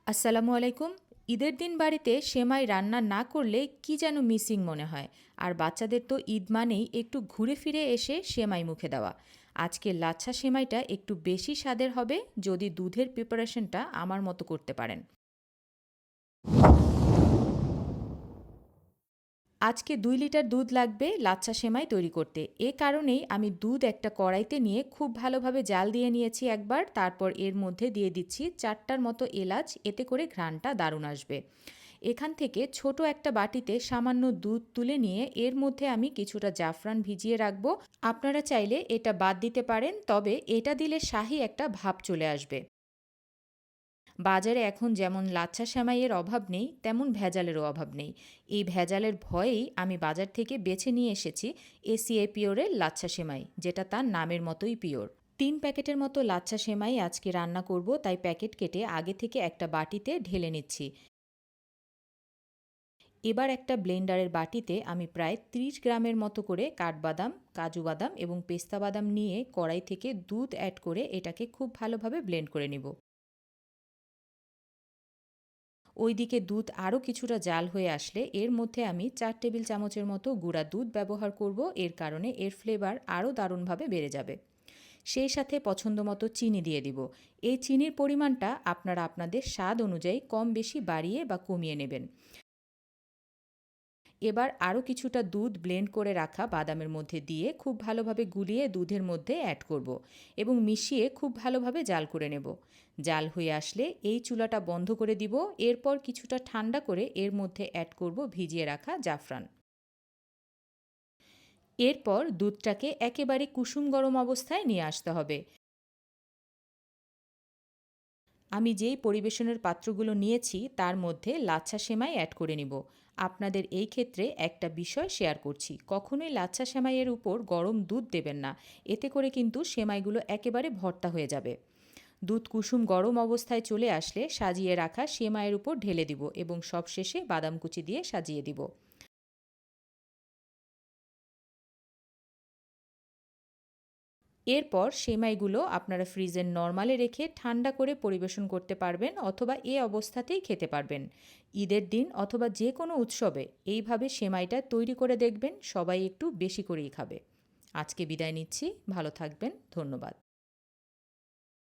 আসসালামু আলাইকুম। ঈদের দিন বাড়িতে সেমাই রান্না না করলে কি যেন মিসিং মনে হয়। আর বাচ্চাদের তো ঈদ মানেই একটু ঘুরে ফিরে এসে সেমাই মুখে দেওয়া। আজকের লাচ্ছা সেমাইটা একটু বেশি স্বাদের হবে যদি দুধের প্রিপারেশনটা আমার মতো করতে পারেন। আজকে ২ লিটার দুধ লাগবে লাচ্ছা সেমাই তৈরি করতে। এ কারণেই আমি দুধ একটা কড়াইতে নিয়ে খুব ভালোভাবে জাল দিয়ে নিয়েছি একবার, তারপর এর মধ্যে দিয়ে দিচ্ছি ৪টার মতো এলাচ, এতে করে ঘ্রাণটা দারুণ আসবে। এখান থেকে ছোট একটা বাটিতে সামান্য দুধ তুলে নিয়ে এর মধ্যে আমি কিছুটা জাফরান ভিজিয়ে রাখবো। আপনারা চাইলে এটা বাদ দিতে পারেন, তবে এটা দিলে শাহি একটা ভাব চলে আসবে। বাজারে এখন যেমন লাচ্ছা সেমাইয়ের অভাব নেই, তেমন ভেজালেরও অভাব নেই। এই ভেজালের ভয়েই আমি বাজার থেকে বেছে নিয়ে এসেছি এসিএ পিওরের লাচ্ছা সেমাই, যেটা তার নামের মতোই পিওর। ৩ প্যাকেটের মতো লাচ্ছা সেমাই আজকে রান্না করব, তাই প্যাকেট কেটে আগে থেকে একটা বাটিতে ঢেলে নিচ্ছি। এবার একটা ব্লেন্ডারের বাটিতে আমি প্রায় ৩০ গ্রামের মতো করে কাঠবাদাম, কাজু বাদাম এবং পেস্তা বাদাম নিয়ে কড়াই থেকে দুধ অ্যাড করে এটাকে খুব ভালোভাবে ব্লেন্ড করে নিব। ওইদিকে দুধ আরও কিছুটা জাল হয়ে আসলে এর মধ্যে আমি ৪ টেবিল চামচের মতো গুঁড়া দুধ ব্যবহার করব, এর কারণে এর ফ্লেভার আরও দারুণভাবে বেড়ে যাবে। সেই সাথে পছন্দ মতো চিনি দিয়ে দিব। এই চিনির পরিমাণটা আপনারা আপনাদের স্বাদ অনুযায়ী কম বেশি বাড়িয়ে বা কমিয়ে নেবেন। এবার আরও কিছুটা দুধ ব্লেন্ড করে রাখা বাদামের মধ্যে দিয়ে খুব ভালোভাবে গুলিয়ে দুধের মধ্যে অ্যাড করব এবং মিশিয়ে খুব ভালোভাবে জাল করে নেব। জাল হয়ে আসলে এই চুলাটা বন্ধ করে দিব। এরপর কিছুটা ঠান্ডা করে এর মধ্যে অ্যাড করব ভিজিয়ে রাখা জাফরান। এরপর দুধটাকে একেবারে কুসুম গরম অবস্থায় নিয়ে আসতে হবে। আমি যেই পরিবেশনের পাত্রগুলো নিয়েছি তার মধ্যে লাচ্ছা সেমাই অ্যাড করে নিব। আপনাদের এই ক্ষেত্রে একটা বিষয় শেয়ার করছি, কখনোই লাচ্ছা সেমাইয়ের উপর গরম দুধ দেবেন না। এতে করে কিন্তু সেমাইগুলো একেবারে ভর্তা হয়ে যাবে। দুধ কুসুম গরম অবস্থায় চলে আসলে সাজিয়ে রাখা সেমাইয়ের উপর ঢেলে দিব এবং সবশেষে বাদাম কুচি দিয়ে সাজিয়ে দিব। এরপর সেমাইগুলো আপনারা ফ্রিজের নরমালে রেখে ঠান্ডা করে পরিবেশন করতে পারবেন, অথবা এ অবস্থাতেই খেতে পারবেন। ঈদের দিন অথবা যে কোনো উৎসবে এইভাবে সেমাইটা তৈরি করে দেখবেন, সবাই একটু বেশি করেই খাবে। আজকে বিদায় নিচ্ছি, ভালো থাকবেন, ধন্যবাদ।